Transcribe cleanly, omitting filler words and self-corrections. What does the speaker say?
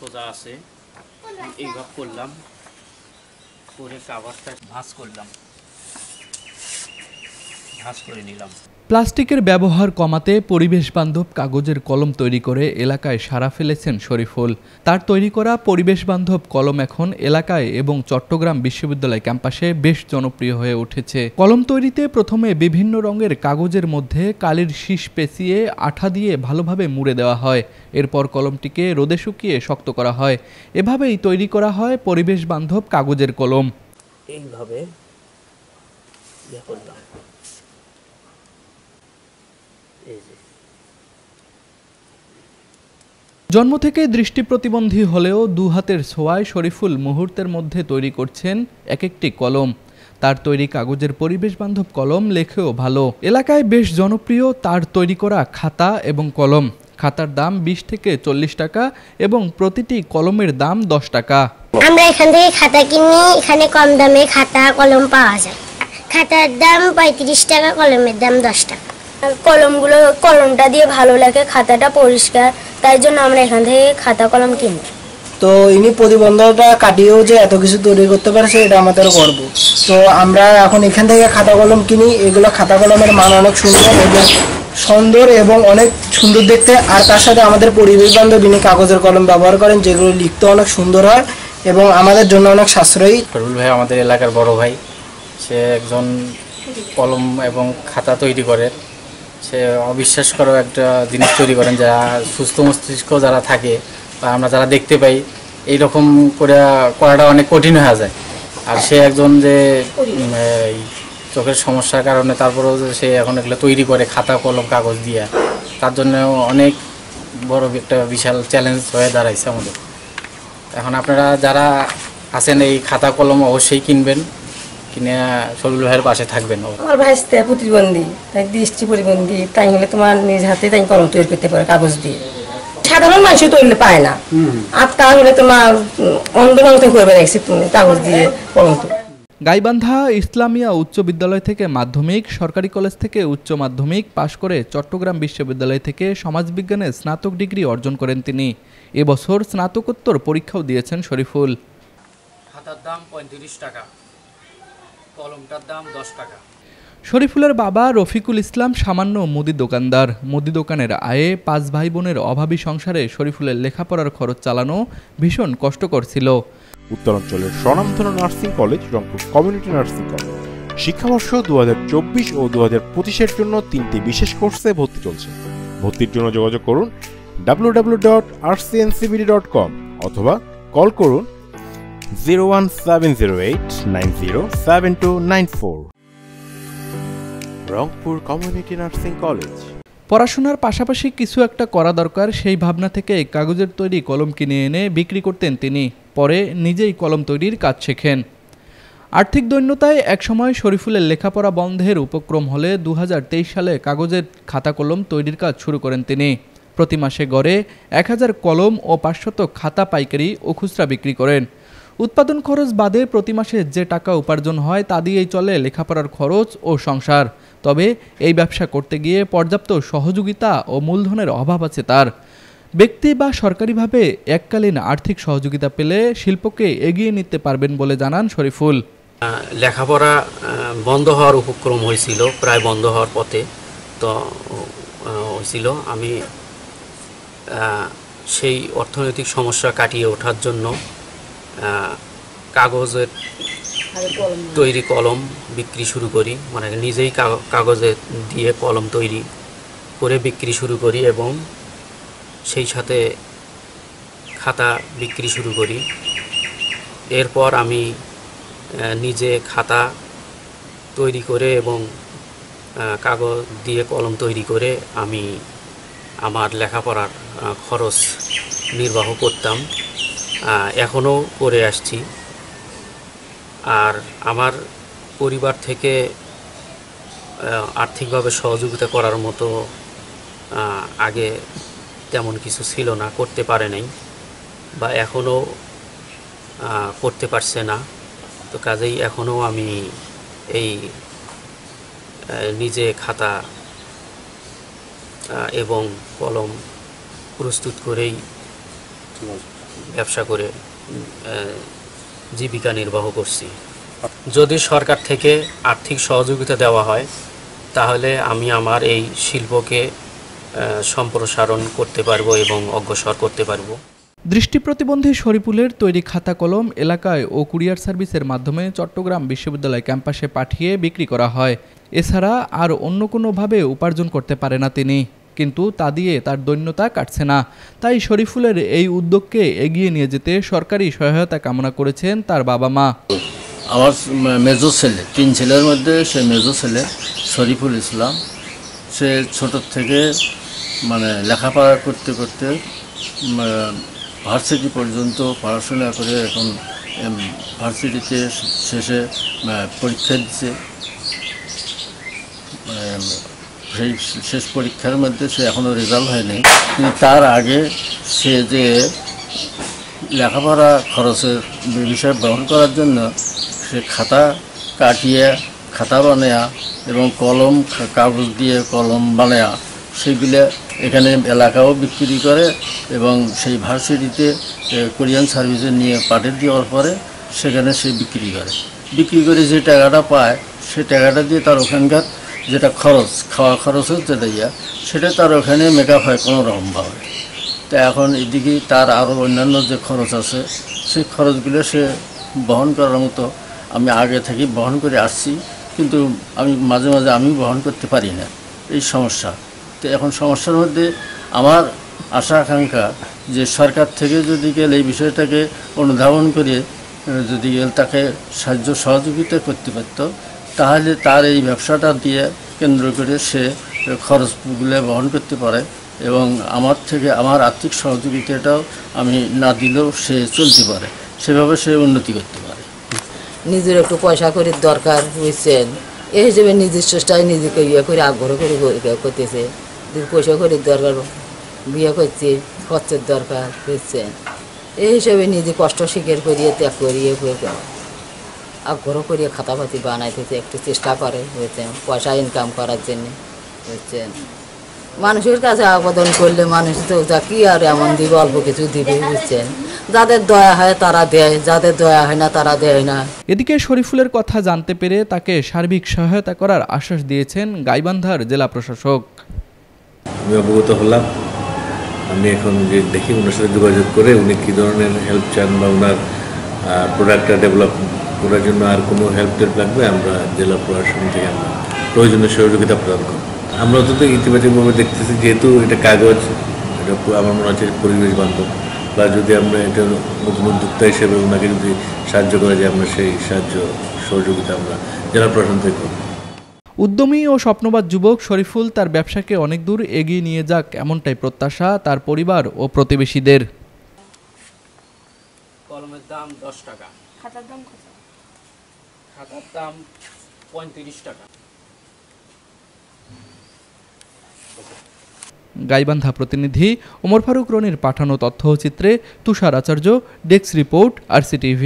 সোজা আছে, এইভাবে করলাম, করে কাভারটা ভাঁজ করলাম, ভাঁজ করে নিলাম। প্লাস্টিকের ব্যবহার কমাতে পরিবেশ বান্ধব কাগজের কলম তৈরি করে এলাকায় সাড়া ফেলেছেন শরীফুল। তার তৈরি করা পরিবেশ বান্ধব কলম এখন এলাকায় এবং চট্টগ্রাম বিশ্ববিদ্যালয় ক্যাম্পাসে বেশ জনপ্রিয় হয়ে উঠেছে। কলম তৈরিতে প্রথমে বিভিন্ন রঙের কাগজের মধ্যে কালির শীষ পেঁচিয়ে আঠা দিয়ে ভালোভাবে মুড়ে দেওয়া হয়। এরপর কলমটিকে রোদে শুকিয়ে শক্ত করা হয়। এভাবেই তৈরি করা হয় পরিবেশ বান্ধব কাগজের কলম। এইভাবে করলাম। জন্ম থেকে দৃষ্টি প্রতিবন্ধী হলেও দু হাতের ছোঁয়ায় শরীফুল মুহূর্তের মধ্যে তৈরি করছেন এক একটি কলম। তার তৈরি কাগজের পরিবেশ বান্ধব কলম লেখেও ভালো। এলাকায় বেশ জনপ্রিয় তার তৈরি করা খাতা এবং কলম। খাতার দাম 20 থেকে 40 টাকা এবং প্রতিটি কলমের দাম 10 টাকা। আমরা এখান থেকে খাতা কিনি, এখানে কম দামে খাতা কলম পাওয়া যায়। খাতার দাম 35 টাকা, কলমের দাম 10 টাকা। কলমটা দিয়ে ভালো লাগে, খাতাটা পরিষ্কার, তাই জন্য আমরা এখান থেকে খাতা কলম কিনি। তো ইনি প্রতিবন্ধকতা কাটিয়েও যে এত কিছু তৈরি করতে পারছে, এটা আমাদের গর্ব। তো আমরা এখন এখান থেকে খাতা কলম কিনি। এগুলো খাতা কলমের মান অনেক সুন্দর এবং অনেক সুন্দর দেখতে। আর তার সাথে আমাদের পরিবেশ বান্ধব ইনি কাগজের কলম ব্যবহার করেন, যেগুলো লিখতে অনেক সুন্দর হয় এবং আমাদের জন্য অনেক সাশ্রয়ী। শরীফুল ভাই আমাদের এলাকার বড় ভাই, সে একজন কলম এবং খাতা তৈরি করে। সে অবিশ্বাস করা একটা জিনিস তৈরি করেন, যারা সুস্থ মস্তিষ্ক যারা থাকে বা আমরা যারা দেখতে পাই, এইরকম করাটা অনেক কঠিন হয়ে যায়। আর সে একজন যে চোখের সমস্যার কারণে তারপরেও যে সে এখন এগুলো তৈরি করে খাতা কলম কাগজ দিয়ে, তার জন্য অনেক বড় একটা বিশাল চ্যালেঞ্জ হয়ে দাঁড়াইছে আমাদের। এখন আপনারা যারা আছেন এই খাতা কলম অবশ্যই কিনবেন, কিনে শরীফুল ভাইয়ের পাশে থাকবেন। আমার ভাইস্তে প্রতিবন্ধী, তাই দৃষ্টি প্রতিবন্ধী, তাই হলে তোমার নিজ হাতে তাই কলম তৈরি করতে পারে কাগজ দিয়ে। সাধারণ মানুষ তৈরি পায় না, আর তাহলে তোমার অন্ধ মানুষ করবে দেখছি তুমি কাগজ দিয়ে কলম। গাইবান্ধা ইসলামিয়া উচ্চ বিদ্যালয় থেকে মাধ্যমিক, সরকারি কলেজ থেকে উচ্চ মাধ্যমিক পাশ করে চট্টগ্রাম বিশ্ববিদ্যালয় থেকে সমাজবিজ্ঞানে স্নাতক ডিগ্রি অর্জন করেন তিনি। এবছর স্নাতকোত্তর পরীক্ষাও দিয়েছেন শরীফুল। খাতার দাম 35 টাকা, কলমটার দাম 10 টাকা। শরীফুলের বাবা রফিকুল ইসলাম সামান্য মুদি দোকানদার। মুদি দোকানের আয়ে 5 ভাই বোনের অভাবী সংসারে শরীফুলের লেখাপড়ার খরচ চালানো ভীষণ কষ্টকর ছিল। উত্তরাঞ্চলের স্বনামধন্য nursing college Rangpur community nursing college. শিক্ষাবর্ষ 2024 ও 2025-এর জন্য 3টি বিশেষ কোর্সে ভর্তি চলছে। ভর্তির জন্য যোগাযোগ করুন www.rcncbd.com অথবা কল করুন 01708907294। Rangpur community nursing college. পড়াশোনার পাশাপাশি কিছু একটা করা দরকার, সেই ভাবনা থেকে কাগজের তৈরি কলম কিনে এনে বিক্রি করতেন তিনি। পরে নিজেই কলম তৈরির কাজ শেখেন। আর্থিক দৈন্যতায় একসময় শরীফুলের লেখাপড়া বন্ধের উপক্রম হলে 2023 সালে কাগজের খাতা কলম তৈরির কাজ শুরু করেন তিনি। প্রতি মাসে গড়ে 1000 কলম ও 500 খাতা পাইকারি ও খুচরা বিক্রি করেন। উৎপাদন খরচ বাদে প্রতি মাসে যে টাকা উপার্জন হয় তা দিয়েই চলে লেখাপড়ার খরচ ও সংসার। তবে এই ব্যবসা করতে গিয়ে পর্যাপ্ত সহযোগিতা ও মূলধনের অভাব আছে তার। ব্যক্তি বা সরকারিভাবে এককালীন আর্থিক সহযোগিতা পেলে শিল্পকে এগিয়ে নিতে পারবেন বলে জানান শরীফুল। লেখাপড়া বন্ধ হওয়ার উপক্রম হয়েছিল, প্রায় বন্ধ হওয়ার পথে তো হয়েছিল। আমি সেই অর্থনৈতিক সমস্যা কাটিয়ে ওঠার জন্য কাগজের তৈরি কলম বিক্রি শুরু করি, মানে নিজেই কাগজে দিয়ে কলম তৈরি করে বিক্রি শুরু করি এবং সেই সাথে খাতা বিক্রি শুরু করি। এরপর আমি নিজে খাতা তৈরি করে এবং কাগজ দিয়ে কলম তৈরি করে আমি আমার লেখাপড়ার খরচ নির্বাহ করতাম, এখনও করে আসছি। আর আমার পরিবার থেকে আর্থিকভাবে সহযোগিতা করার মতো আগে তেমন কিছু ছিল না, করতে পারে নাই বা এখনও করতে পারছে না। তো কাজেই এখনও আমি এই নিজে খাতা এবং কলম প্রস্তুত করেই ব্যবসা করে জীবিকা নির্বাহ করছি। যদি সরকার থেকে আর্থিক সহযোগিতা দেওয়া হয় তাহলে আমি আমার এই শিল্পকে সম্প্রসারণ করতে পারবো এবং অগ্রসর করতে পারবো। দৃষ্টি প্রতিবন্ধী শরীফুলের তৈরি খাতা কলম এলাকায় ও কুরিয়ার সার্ভিসের মাধ্যমে চট্টগ্রাম বিশ্ববিদ্যালয় ক্যাম্পাসে পাঠিয়ে বিক্রি করা হয়। এছাড়া আর অন্য কোনোভাবে উপার্জন করতে পারে না তিনি, কিন্তু তা দিয়ে তার দৈন্যতা কাটছে না। তাই শরীফুলের এই উদ্যোগকে এগিয়ে নিয়ে যেতে সরকারি সহায়তা কামনা করেছেন তার বাবা মা। আমার মেজো ছেলে, 3 ছেলের মধ্যে সে মেজো ছেলে শরীফুল ইসলাম। সে ছোট থেকে লেখাপড়া করতে করতে ভার্সিটি পর্যন্ত পড়াশোনা করে এখন ভার্সিটিতে শেষে পরীক্ষা দিচ্ছে। সেই শেষ পরীক্ষার মধ্যে সে এখনও রেজাল্ট হয়নি, কিন্তু তার আগে সে যে লেখাপড়া খরচের বিষয় বহন করার জন্য সে খাতা কাটিয়ে খাতা বানায়া এবং কলম কাগজ দিয়ে কলম বানায়া সেগুলো এখানে এলাকাও বিক্রি করে এবং সেই ভার্সিটিতে কোরিয়ান সার্ভিসে নিয়ে পাঠিয়ে দেওয়ার পরে সেখানে সে বিক্রি করে যে টাকাটা পায় সে টাকাটা দিয়ে তার ওখানকার যেটা খরচ, খাওয়া খরচের যেটা সেটা তার ওখানে মেকআপ হয় কোনো রকমভাবে। তো এখন এদিকে তার আরও অন্যান্য যে খরচ আছে সেই খরচগুলো সে বহন করার মতো আমি আগে থেকে বহন করে আসছি, কিন্তু আমি মাঝে মাঝে আমি বহন করতে পারি না, এই সমস্যা। তো এখন সমস্যার মধ্যে আমার আশা আকাঙ্ক্ষা যে সরকার থেকে যদি এই বিষয়টাকে অনুধাবন করে যদি তাকে সাহায্য সহযোগিতা করতে পারত, তাহলে তার এই ব্যবসাটা দিয়ে কেন্দ্র করে সে খরচগুলো বহন করতে পারে এবং আমার আর্থিক সহযোগিতাটাও আমি না দিলেও সে চলতে পারে, সেভাবে সে উন্নতি করতে পারে। নিজের একটু পয়সা করে দরকার বুঝছেন, এই হিসেবে নিজের চেষ্টায় নিজেকে করে আগ্রহ করে করতেছে। পয়সা করে দরকার, বিয়ে করছে, খরচের দরকার বুঝছেন, এই হিসেবে নিজে কষ্ট স্বীকার করিয়ে ত্যাগ করিয়ে আগ্রহ করিয়ে খাতাপাতি বানাইতেছে, একটু চেষ্টা করে বুঝছেন পয়সা ইনকাম করার জন্য বুঝছেন। মানুষের কাছে আবেদন করলে মানুষ তো যা কি আর এমন দিবে, অল্প কিছু দিবে বুঝছেন। যাদের দয়া হয় তারা দেয়, যাদের দয়া হয় না তারা দেয় না। এদিকে শরীফুলের কথা জানতে পেরে তাকে সার্বিক সহায়তা করার আশ্বাস দিয়েছেন গাইবান্ধার জেলা প্রশাসক। আমি অবগত হলাম, আমি এখন যে দেখি ওনার সাথে যোগাযোগ করে উনি কী ধরনের হেল্প চান বা ওনার প্রোডাক্টটা ডেভেলপ করার জন্য আর কোনো হেল্প লাগবে আমরা জেলা প্রশাসন থেকে আমরা প্রয়োজনীয় সহযোগিতা প্রদান করব। আমরা অন্তত ইতিবাচকভাবে দেখতেছি, যেহেতু এটা কাগজ, এটা আমার মনে হচ্ছে পরিবেশ বান্ধব, বা যদি আমরা এটা নতুন উদ্যোক্তা হিসেবে ওনাকে যদি সাহায্য করা যায় আমরা সেই সাহায্য সহযোগিতা আমরা জেলা প্রশাসন থেকে করব। উদ্যমী ও স্বপ্নবাদ যুবক শরীফুল তার ব্যবসাকে অনেক দূর এগিয়ে নিয়ে যাক, এমনটাই প্রত্যাশা তার পরিবার ও প্রতিবেশীদের। কলমের দাম 10 টাকা, খাতার দাম কত? খাতার দাম 35 টাকা। গাইবান্ধা প্রতিনিধি ওমর ফারুক রনির পাঠানো তথ্যচিত্রে তুষার আচার্য, ডেস্ক রিপোর্ট, RCTV।